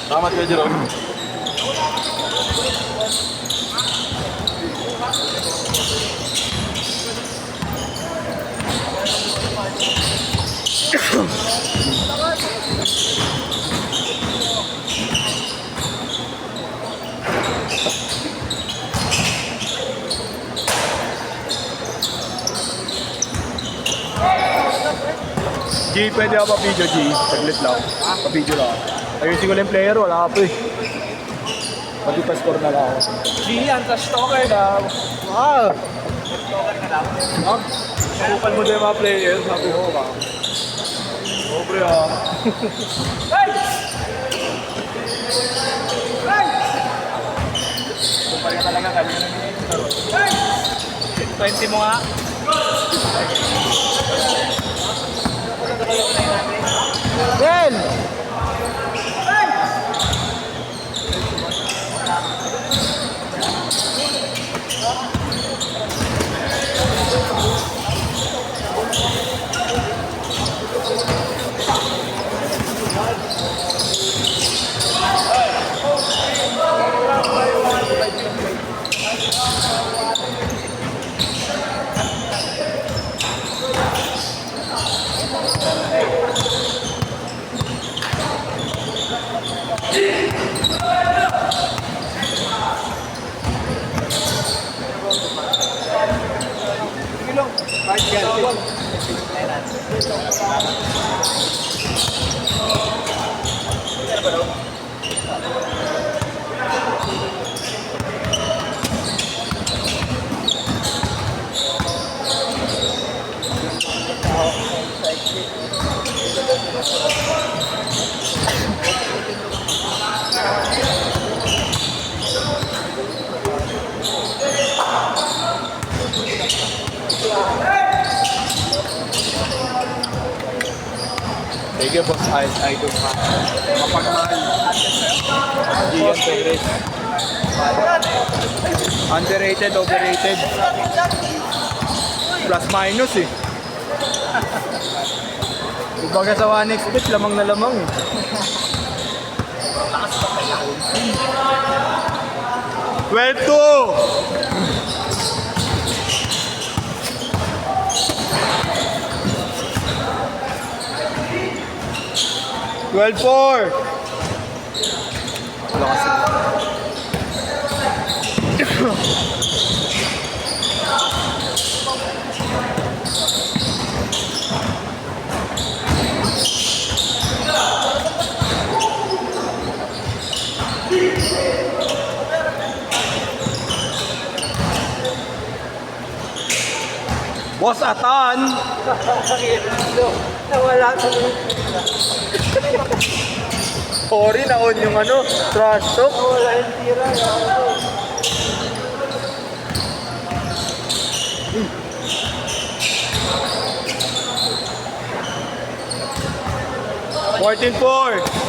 Salamat kayo, Jerome. G, pwede ako pa-video, G. Saglit lang. Pa-video lang. Ayusin ko lang yung player, wala ka po eh. Mag-ipa-score na lang ako. G, anti-stalker daw. Ah! Stalker ka daw. Ah? Nakupal mo din yung mga player, sabi ko ba? Pobre ah. Hey! Hey! Ito pa rin talaga kanina. Hey! 20 mo nga. Ben! Thank you, boss. I do mapagmahal. Hindi yan favorite. Underrated, overrated. Plus minus eh. Kumbaga sa 1x bet, lamang na lamang eh. 12-2! 12-4! Boss Atan! Nawala sa Sorry, na-on yung ano, trash talk. Nawala yung tira. 14-4!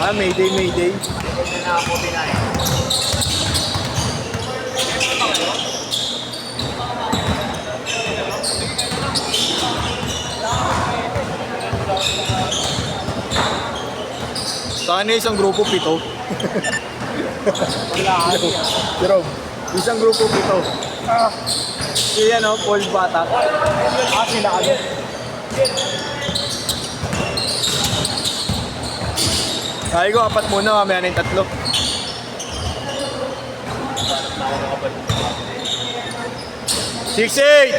Ah, Mayday, Mayday. Sana isang grupo 7. Pero isang grupo 7. Yan o, Paul Batak. Sila ano? Kaya ko, 4 muna, mamaya na yung 3. Six, eight!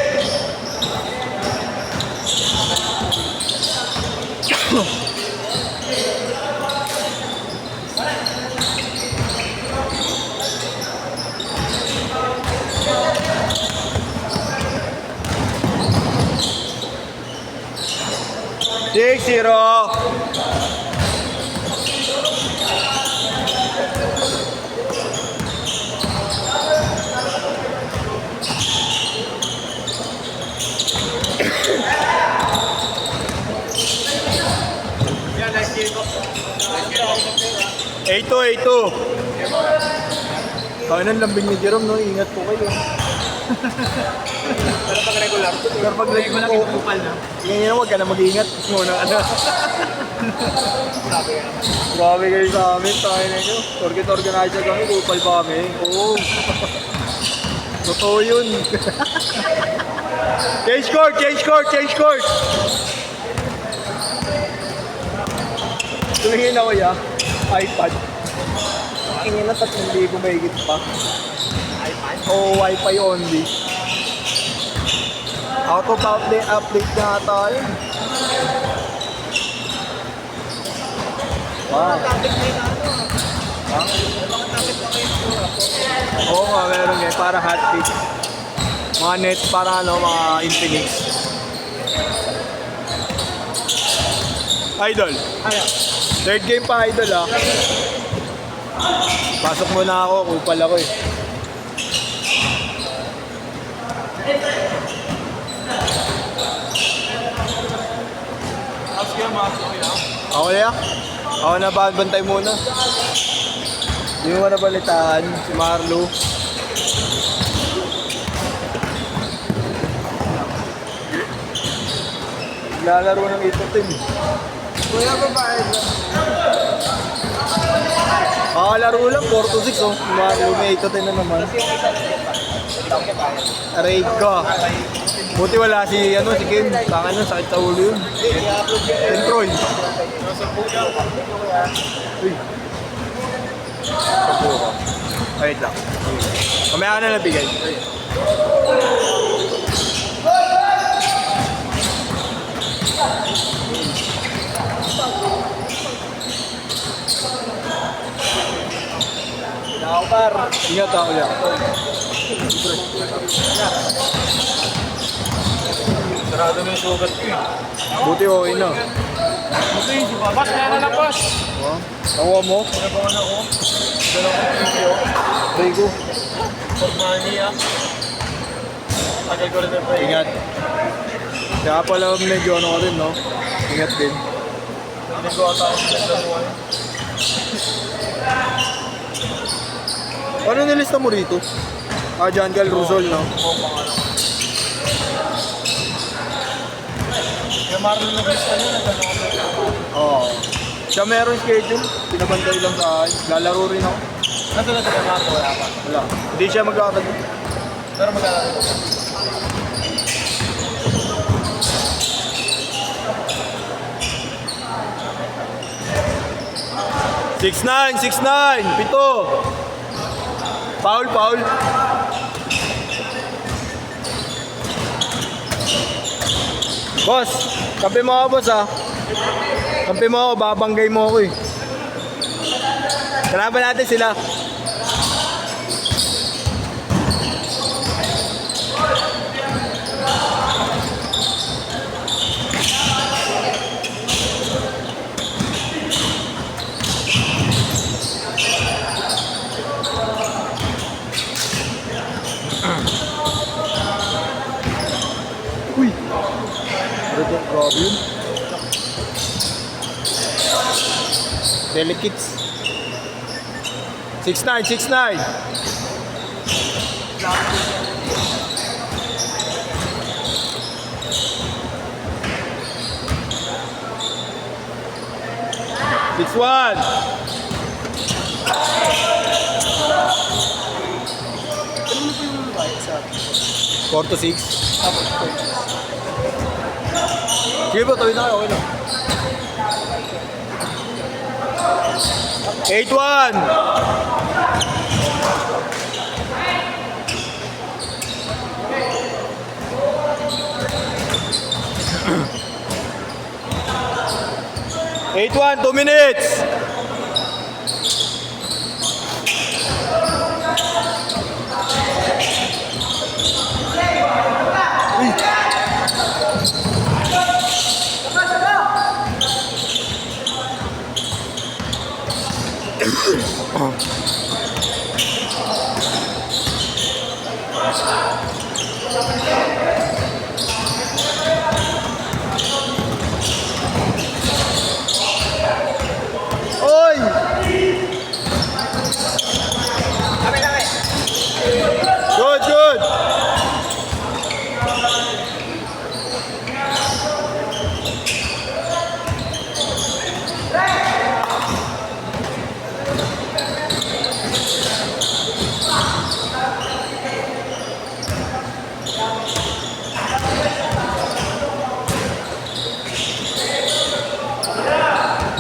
Six, zero! A2, A2. Kaya nang lambing ni Jerome, no? Ingat po kayo. Pero pag regular, Pero pag lagi mo malaki kupal na. ngayon, huwag ka na mag-iingat. Muna ano. Sabi ka. Grabe kayo sa amin, tayo na nyo. Torget organizer kami, kupal pa kami. Oo. Totoo yun. Change court, change court, change court. Tumingin ako ya, iPad. Tingin na 3,000 mahigit pa. iPad? Oo, Wi-Fi only. Out of update na tayo. Wow. Topic na yun ano. Ha? Mga topic na kayo. Oo nga, meron nga. Para hot pick. Mga net, para ano, mga Infinix. Idol. Ano? Third game pa, Idol ah. Pasok muna ako, kupal ako eh. Tapos kaya mga okay na. Ako na yan. Ako na bantay muna. Hindi mo na balitaan, si Marlo. Lalaro ng ito team. Kuya babae. Laro lang, 4-6 oh. Marlo, may ito na naman. Aray ka. Buti wala si, ano, si Kim. Tangan nun, sakit sa ulo yun. Entroy. Uy. Sapo ko. Wait lang. Kamaya ka na nabigay. Nakapar. Ingat ako yan. Sarado na yung sugat ko eh. Buti okay na. Okay, si Babas. Meron na boss. Oh. Tawa mo? Pinabangan ako. Dalawang video. Rigo. For money ah. Tagal ko rin yung break. Ingat. Kaya pala medyo ano ko rin, no? Ingat din. Hindi ko ata ako sa dalawa eh. Ano nilista mo rito? John Gal Ruzol, no? Oo, pangalan. Kaya Marlon na gusto niya, nagkano ako. Oo. Siya meron schedule. Pinabantay lang sa akin. Lalaro rin ako. Nasa na taga Marlon, wala pa. Wala. Hindi siya magkakatag. Pero magkano. 6'9", 6'9", pito. Foul, foul. Boss, kampi mo ako, boss, ah. Kampi mo ako, babanggay mo ako, eh. Kalaban natin sila. Uy! Grabe yun. Delicates. 6'9", 6'9". Six one. Ano po yung bayad sa 4 to 6. tapos ko? Sige po, tawid na kayo. Okay lang. 8-1. Eight one, 2 minutes.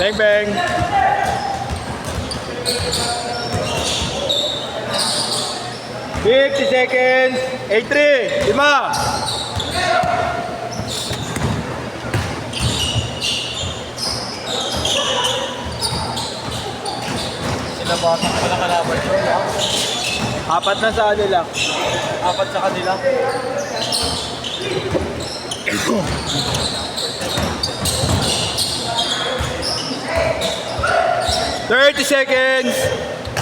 Bang bang. $50 seconds. 8-3. 5. Sila bata pa na kalaban yun. 4 na sa kanila. 4 sa kanila. 30 seconds.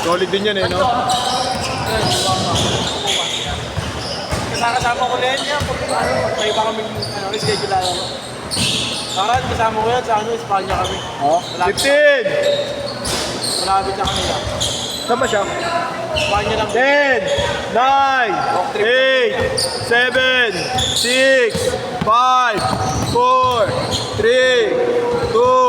Solid din yan eh, no? Kasama ko rin niya. May iba kami schedule lang ako. Parang kasama ko yan sa Espanya kami. Oh, 15. Malapit na kanila. Saan ba siya? Espanya lang. 10, 9, 8, 7, 6, 5, 4, 3, 2,